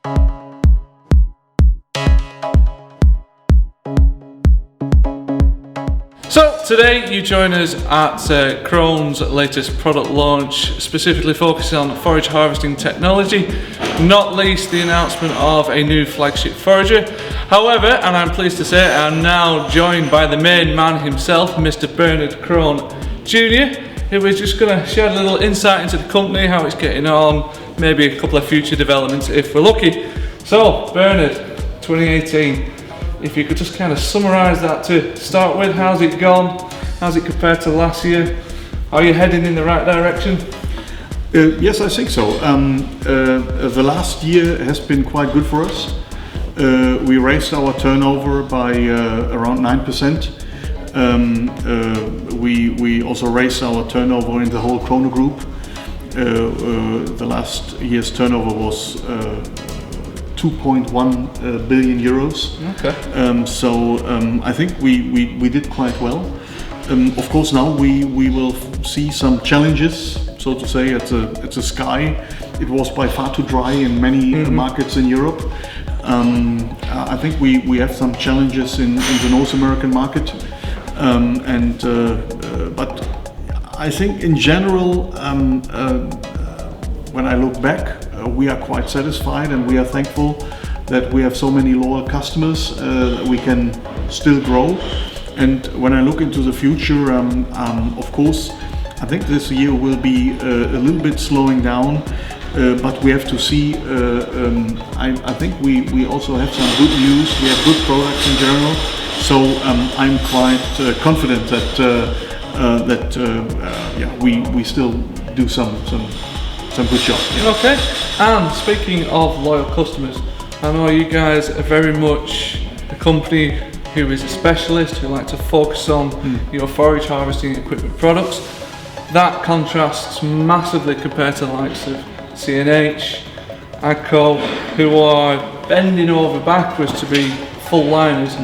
So today you join us at Krone's latest product launch, specifically focusing on forage harvesting technology, not least the announcement of a new flagship forager. However, and I'm pleased to say, I'm now joined by the main man himself, Mr. Bernard Krone Jr., who is just going to share a little insight into the company, how it's getting on, maybe a couple of future developments if we're lucky. So, Bernard, 2018. If you could just kind of summarise that to start with, how's it gone? How's it compared to last year? Are you heading in the right direction? Yes, I think so. The last year has been quite good for us. We raised our turnover by around 9%. We also raised our turnover in the whole Krone group. The last year's turnover was 2.1 billion euros. Okay. I think we did quite well. Of course, now we will see some challenges, so to say, at the sky. It was by far too dry in many markets in Europe. I think we have some challenges in the North American market, but I think in general, when I look back, we are quite satisfied and we are thankful that we have so many loyal customers that we can still grow. And when I look into the future, of course, I think this year will be a little bit slowing down, but we have to see. I think we also have some good news. We have good products in general, so I'm quite confident that we still do some good job. Yeah. Okay. And speaking of loyal customers, I know you guys are very much a company who is a specialist, who like to focus on your forage harvesting equipment products. That contrasts massively compared to the likes of CNH, AGCO, who are bending over backwards to be full liners.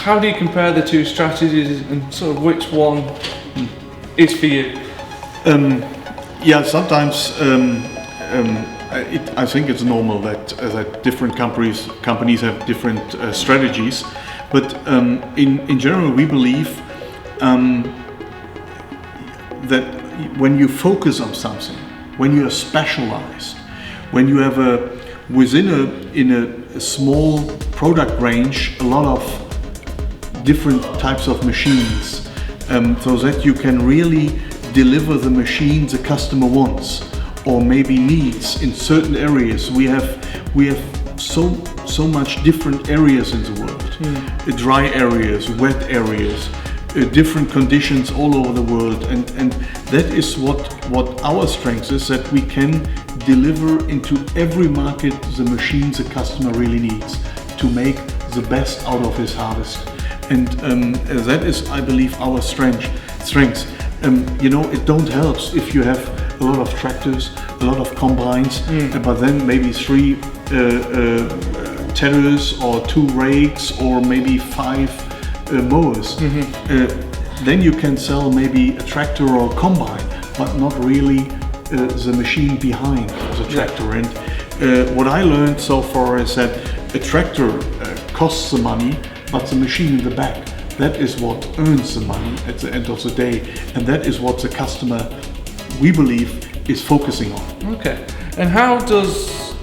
How do you compare the two strategies and sort of which one is for you? Yeah, sometimes I think it's normal that different companies have different strategies, but in general we believe that when you focus on something, when you are specialized, when you have in a small product range a lot of different types of machines, so that you can really deliver the machines the customer wants or maybe needs in certain areas. We have so much different areas in the world, dry areas, wet areas, different conditions all over the world, and that is what our strength is, that we can deliver into every market the machines the customer really needs to make the best out of his harvest, and that is, I believe, our strength. It don't help if you have a lot of tractors, a lot of combines, but then maybe 3 tedders or 2 rakes or maybe 5 mowers. Then you can sell maybe a tractor or a combine, but not really the machine behind the tractor. And what I learned so far is that a tractor costs the money, but the machine in the back, that is what earns the money at the end of the day, and that is what the customer, we believe, is focusing on. Okay, and how does,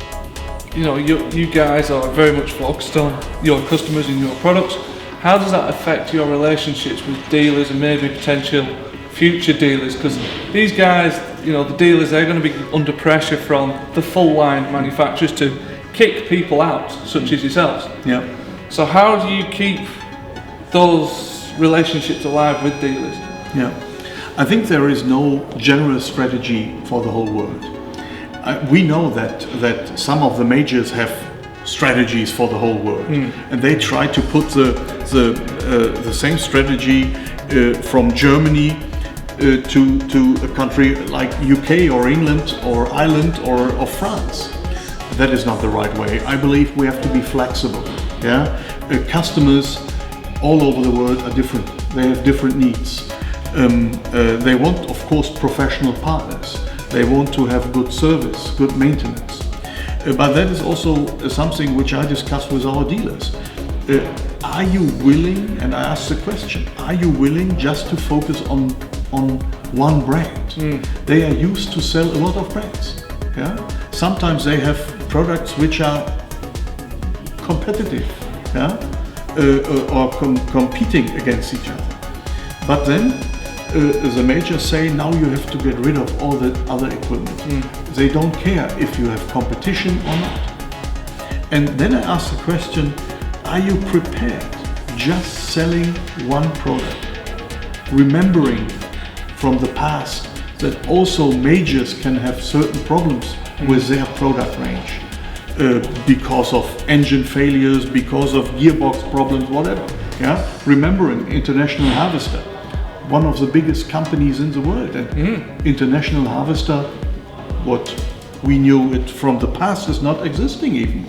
you guys are very much focused on your customers and your products, how does that affect your relationships with dealers and maybe potential future dealers? Because these guys, the dealers, they're going to be under pressure from the full line manufacturers to kick people out, such as yourselves. Yeah. So how do you keep those relationships alive with dealers? Yeah, I think there is no general strategy for the whole world. We know that some of the majors have strategies for the whole world, and they try to put the same strategy from Germany to a country like UK or England or Ireland or France. That is not the right way. I believe we have to be flexible. Yeah, customers all over the world are different. They have different needs. They want, of course, professional partners. They want to have good service, good maintenance. But that is also something which I discuss with our dealers. Are you willing, and I ask the question, are you willing just to focus on one brand? They are used to sell a lot of brands. Yeah? Sometimes they have products which are competitive, yeah? Or competing against each other. But then the majors say now you have to get rid of all the other equipment. They don't care if you have competition or not. And then I ask the question, are you prepared just selling one product? Remembering from the past that also majors can have certain problems with their product range because of engine failures, because of gearbox problems, whatever. Yeah? Remembering International Harvester, one of the biggest companies in the world, and International Harvester, what we knew it from the past, is not existing even.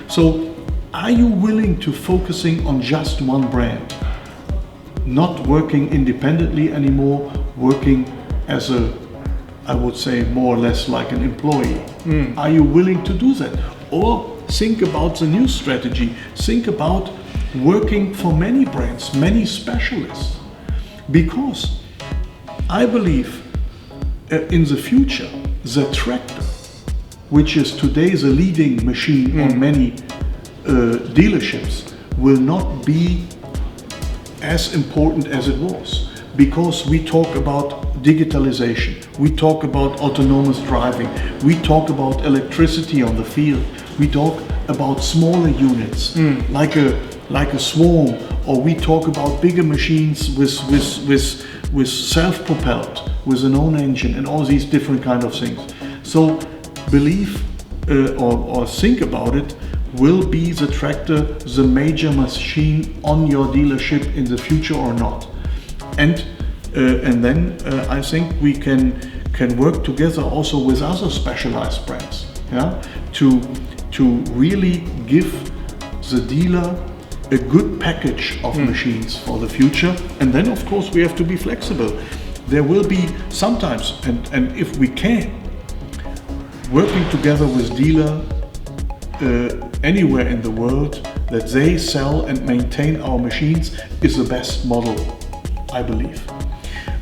So are you willing to focusing on just one brand? Not working independently anymore, working as a, I would say, more or less like an employee. Are you willing to do that? Or think about the new strategy. Think about working for many brands, many specialists. Because I believe in the future, the tractor, which is today the leading machine on many dealerships, will not be as important as it was. Because we talk about digitalization, we talk about autonomous driving, we talk about electricity on the field, we talk about smaller units like a swarm, or we talk about bigger machines with self-propelled, with an own engine, and all these different kind of things. So believe or think about it, will be the tractor the major machine on your dealership in the future or not? And then I think we can work together also with other specialized brands, yeah, to really give the dealer a good package of machines for the future. And then of course we have to be flexible. There will be sometimes, and if we can, working together with dealer anywhere in the world, that they sell and maintain our machines is the best model, I believe.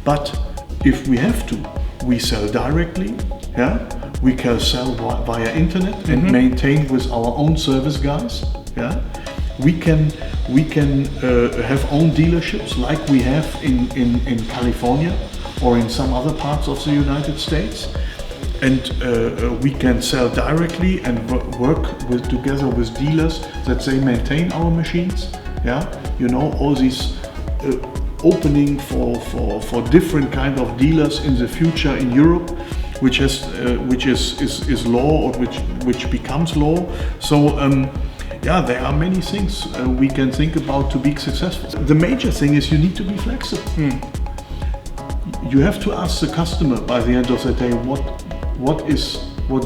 But if we have to, we sell directly, yeah? We can sell via internet and maintain with our own service guys, yeah? We can have own dealerships like we have in California or in some other parts of the United States. And we can sell directly and work together with dealers that they maintain our machines. Yeah, you know, all these opening for different kind of dealers in the future in Europe, which is law, or which becomes law. So yeah, there are many things we can think about to be successful. The major thing is you need to be flexible. You have to ask the customer by the end of the day what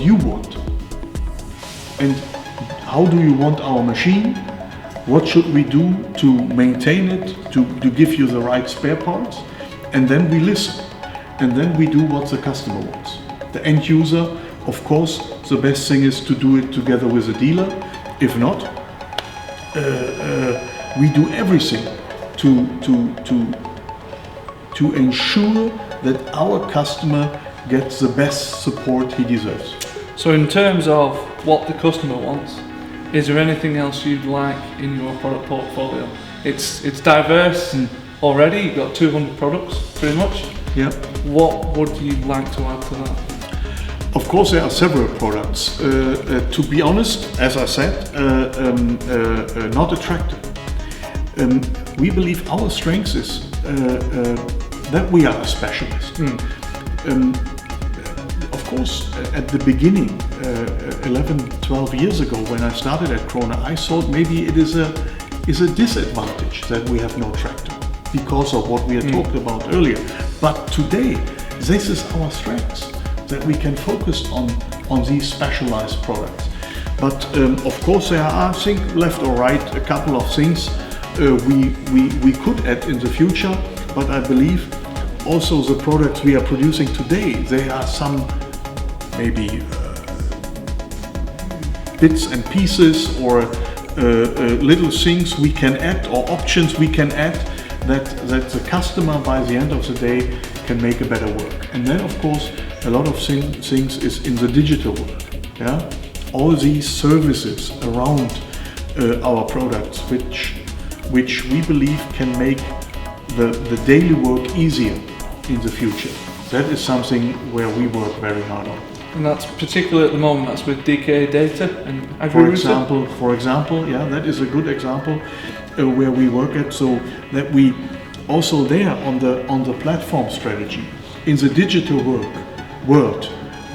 you want, and how do you want our machine, what should we do to maintain it, to give you the right spare parts, and then we listen, and then we do what the customer wants. The end user, of course, the best thing is to do it together with a dealer. If not, we do everything to ensure that our customer gets the best support he deserves. So in terms of what the customer wants, is there anything else you'd like in your product portfolio? It's diverse already, you've got 200 products pretty much. Yeah. What would you like to add to that? Of course there are several products. To be honest, as I said, not a tractor. We believe our strength is that we are a specialist. Of course, at the beginning, 11, 12 years ago, when I started at Krone, I thought maybe it is a disadvantage that we have no tractor because of what we had talked about earlier. But today, this is our strength, that we can focus on these specialized products. But of course, there are, I think, left or right, a couple of things we could add in the future. But I believe also the products we are producing today, there are some maybe bits and pieces or little things we can add or options we can add that the customer by the end of the day can make a better work. And then of course a lot of things is in the digital world. Yeah? All these services around our products which we believe can make the daily work easier in the future. That is something where we work very hard on. And that's particularly at the moment, that's with DK data and agri-router? For example, yeah, that is a good example where we work at, so that we also there on the platform strategy. In the digital world,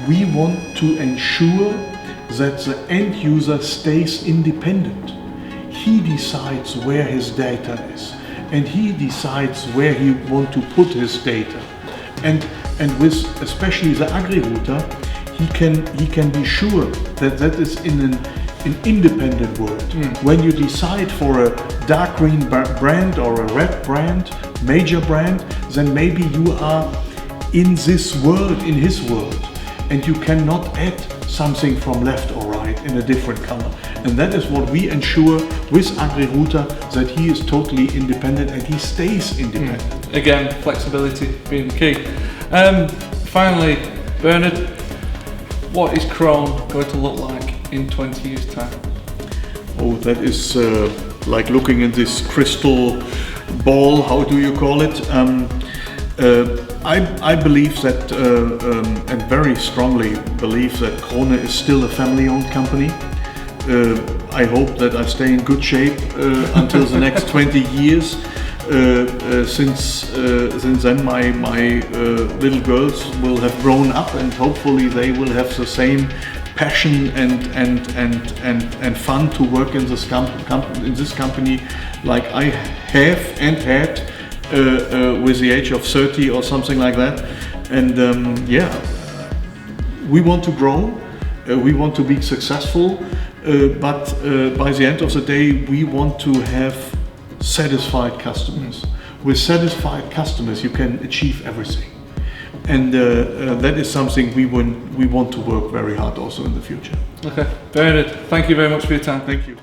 we want to ensure that the end user stays independent. He decides where his data is, and he decides where he wants to put his data. And with especially the agri-router, he can be sure that that is in an independent world. When you decide for a dark green brand or a red brand, major brand, then maybe you are in this world, in his world, and you cannot add something from left or right in a different color. And that is what we ensure with agri-router, that he is totally independent and he stays independent. Again, flexibility being the key. Finally, Bernard, what is Krone going to look like in 20 years' time? Oh, that is like looking in this crystal ball, how do you call it? I believe that, and very strongly believe that Krone is still a family-owned company. I hope that I stay in good shape until the next 20 years. Since then my little girls will have grown up, and hopefully they will have the same passion and fun to work in this company like I have and had with the age of 30 or something like that. And yeah, we want to grow, we want to be successful, but by the end of the day we want to have satisfied customers. With satisfied customers you can achieve everything, and that is something we want to work very hard also in the future. Okay, Bernard, thank you very much for your time. Thank you.